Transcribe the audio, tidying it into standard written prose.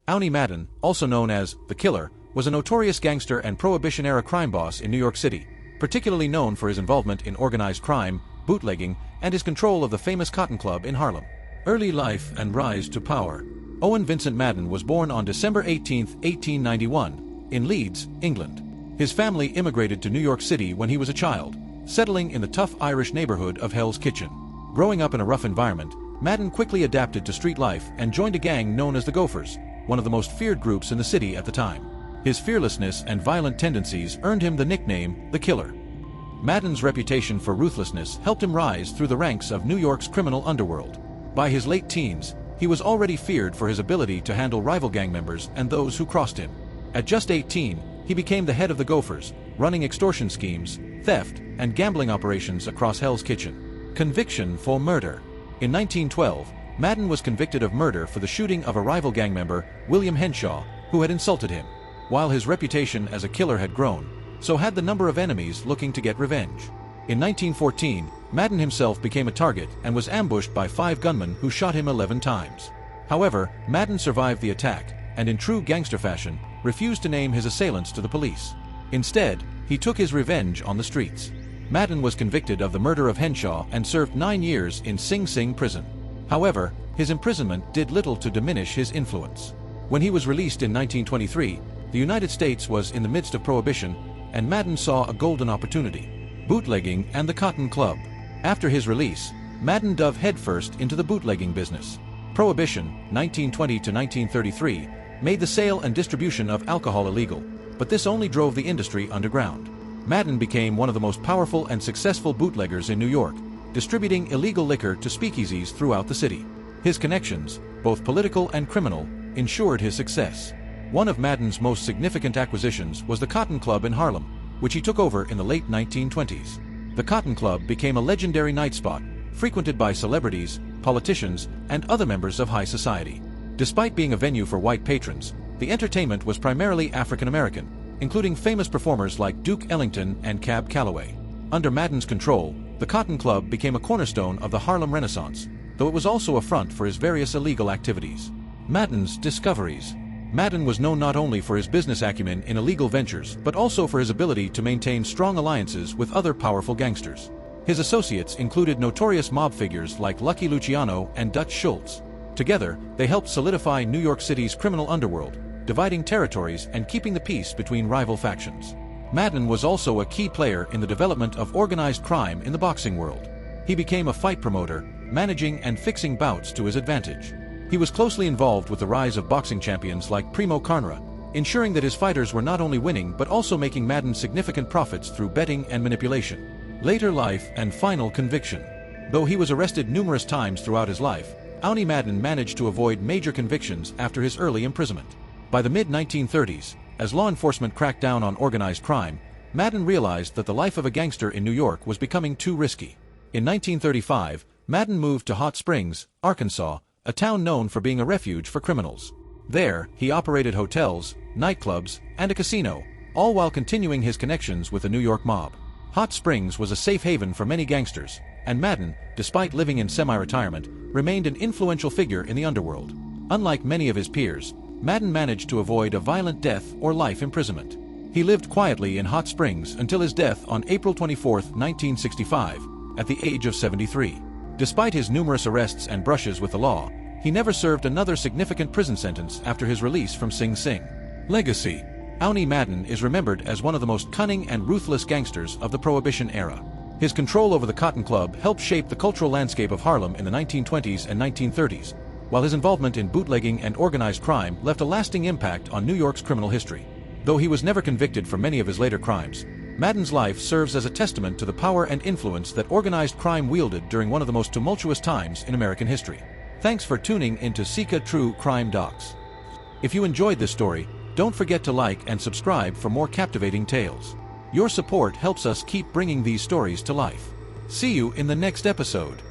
Owney Madden, also known as the Killer, was a notorious gangster and Prohibition-era crime boss in New York City, particularly known for his involvement in organized crime, bootlegging, and his control of the famous Cotton Club in Harlem. Early life and rise to power. Owen Vincent Madden was born on December 18, 1891, in Leeds, England. His family immigrated to New York City when he was a child, settling in the tough Irish neighborhood of Hell's Kitchen. Growing up in a rough environment, Madden quickly adapted to street life and joined a gang known as the Gophers, one of the most feared groups in the city at the time. His fearlessness and violent tendencies earned him the nickname, the Killer. Madden's reputation for ruthlessness helped him rise through the ranks of New York's criminal underworld. By his late teens, he was already feared for his ability to handle rival gang members and those who crossed him. At just 18, he became the head of the Gophers, running extortion schemes, theft, and gambling operations across Hell's Kitchen. Conviction for murder. In 1912, Madden was convicted of murder for the shooting of a rival gang member, William Henshaw, who had insulted him. While his reputation as a killer had grown, so had the number of enemies looking to get revenge. In 1914, Madden himself became a target and was ambushed by 5 gunmen who shot him 11 times. However, Madden survived the attack, and in true gangster fashion, refused to name his assailants to the police. Instead, he took his revenge on the streets. Madden was convicted of the murder of Henshaw and served 9 years in Sing Sing prison. However, his imprisonment did little to diminish his influence. When he was released in 1923, the United States was in the midst of Prohibition, and Madden saw a golden opportunity: bootlegging and the Cotton Club. After his release, Madden dove headfirst into the bootlegging business. Prohibition, 1920 to 1933, made the sale and distribution of alcohol illegal, but this only drove the industry underground. Madden became one of the most powerful and successful bootleggers in New York, distributing illegal liquor to speakeasies throughout the city. His connections, both political and criminal, ensured his success. One of Madden's most significant acquisitions was the Cotton Club in Harlem, which he took over in the late 1920s. The Cotton Club became a legendary night spot, frequented by celebrities, politicians, and other members of high society. Despite being a venue for white patrons, the entertainment was primarily African American, including famous performers like Duke Ellington and Cab Calloway. Under Madden's control, the Cotton Club became a cornerstone of the Harlem Renaissance, though it was also a front for his various illegal activities. Madden's discoveries. Madden was known not only for his business acumen in illegal ventures, but also for his ability to maintain strong alliances with other powerful gangsters. His associates included notorious mob figures like Lucky Luciano and Dutch Schultz. Together, they helped solidify New York City's criminal underworld, dividing territories and keeping the peace between rival factions. Madden was also a key player in the development of organized crime in the boxing world. He became a fight promoter, managing and fixing bouts to his advantage. He was closely involved with the rise of boxing champions like Primo Carnera, ensuring that his fighters were not only winning but also making Madden significant profits through betting and manipulation. Later life and final conviction. Though he was arrested numerous times throughout his life, Owney Madden managed to avoid major convictions after his early imprisonment. By the mid-1930s, as law enforcement cracked down on organized crime, Madden realized that the life of a gangster in New York was becoming too risky. In 1935, Madden moved to Hot Springs, Arkansas, a town known for being a refuge for criminals. There, he operated hotels, nightclubs, and a casino, all while continuing his connections with the New York mob. Hot Springs was a safe haven for many gangsters, and Madden, despite living in semi-retirement, remained an influential figure in the underworld. Unlike many of his peers, Madden managed to avoid a violent death or life imprisonment. He lived quietly in Hot Springs until his death on April 24, 1965, at the age of 73. Despite his numerous arrests and brushes with the law, he never served another significant prison sentence after his release from Sing Sing. Legacy. Owney Madden is remembered as one of the most cunning and ruthless gangsters of the Prohibition era. His control over the Cotton Club helped shape the cultural landscape of Harlem in the 1920s and 1930s, while his involvement in bootlegging and organized crime left a lasting impact on New York's criminal history. Though he was never convicted for many of his later crimes, Madden's life serves as a testament to the power and influence that organized crime wielded during one of the most tumultuous times in American history. Thanks for tuning into Sika True Crime Docs. If you enjoyed this story, don't forget to like and subscribe for more captivating tales. Your support helps us keep bringing these stories to life. See you in the next episode.